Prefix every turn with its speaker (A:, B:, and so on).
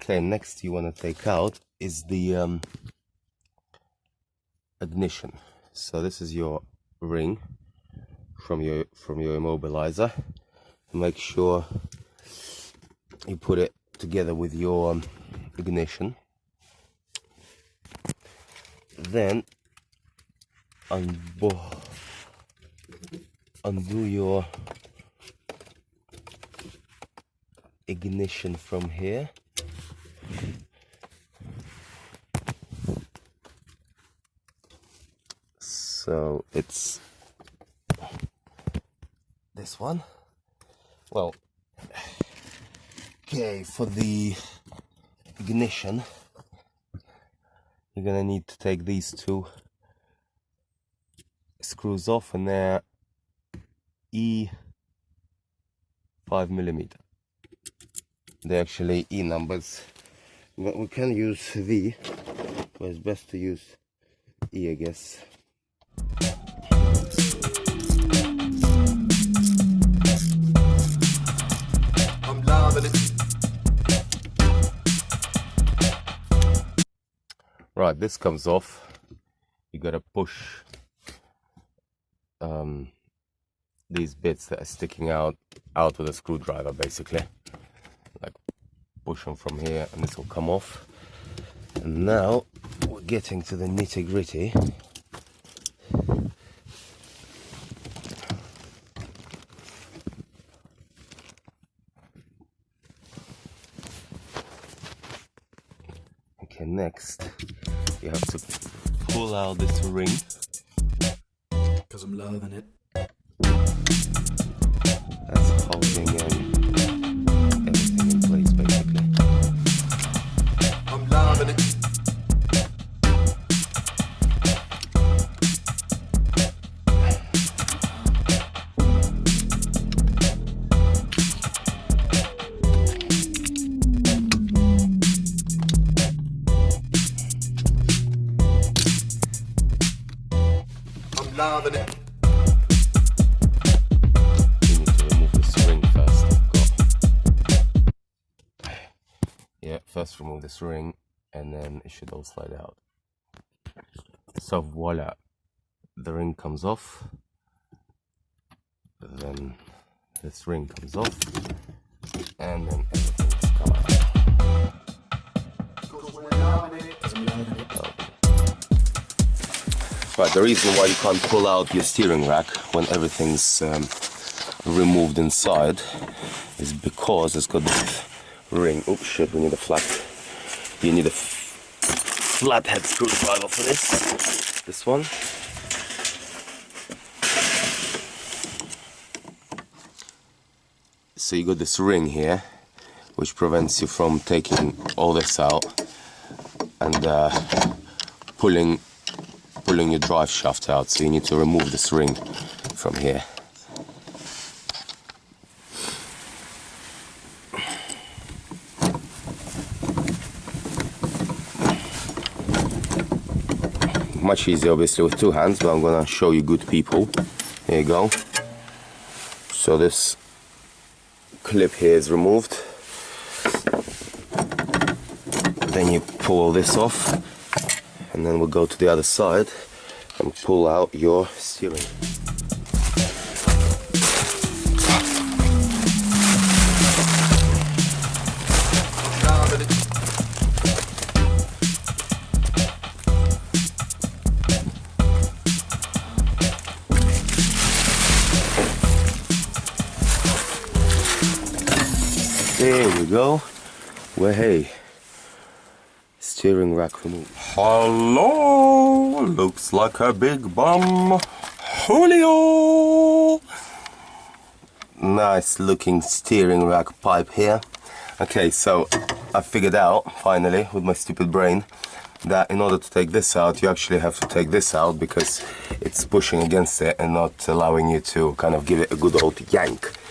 A: Okay, next you want to take out is the ignition. So this is your ring from your immobilizer. Make sure you put it together with your ignition. Then undo your ignition from here. So it's this one. Well, okay, for the ignition you're gonna need to take these two screws off, and they're E5mm. They're actually E numbers, but we can use V, but it's best to use E, I guess. I'm loving it. Right, this comes off. You gotta push these bits that are sticking out with a screwdriver, basically. Like push them from here, and this will come off. And now we're getting to the nitty-gritty. Okay, next you have to pull out this ring,
B: because I'm loving it.
A: That's holding everything in place, basically.
B: I'm loving it. Loving it.
A: You need to remove this ring first. Yeah, first remove this ring, and then it should all slide out. So voila, the ring comes off. Then this ring comes off, and then everything's come out. Right, the reason why you can't pull out your steering rack when everything's removed inside is because it's got this ring. Oops, shit, we need a flat. You need a flathead screwdriver for this. This one. So you got this ring here, which prevents you from taking all this out and pulling your drive shaft out, so you need to remove this ring from here. Much easier obviously with two hands, but I'm gonna show you good people. There you go. So this clip here is removed. Then you pull this off, and then we'll go to the other side and pull out your steering. There we go. Well, hey, steering rack removed. Hello, looks like a big bum. Julio. Nice looking steering rack pipe here. Okay, so I figured out finally with my stupid brain that in order to take this out, you actually have to take this out because it's pushing against it and not allowing you to kind of give it a good old yank.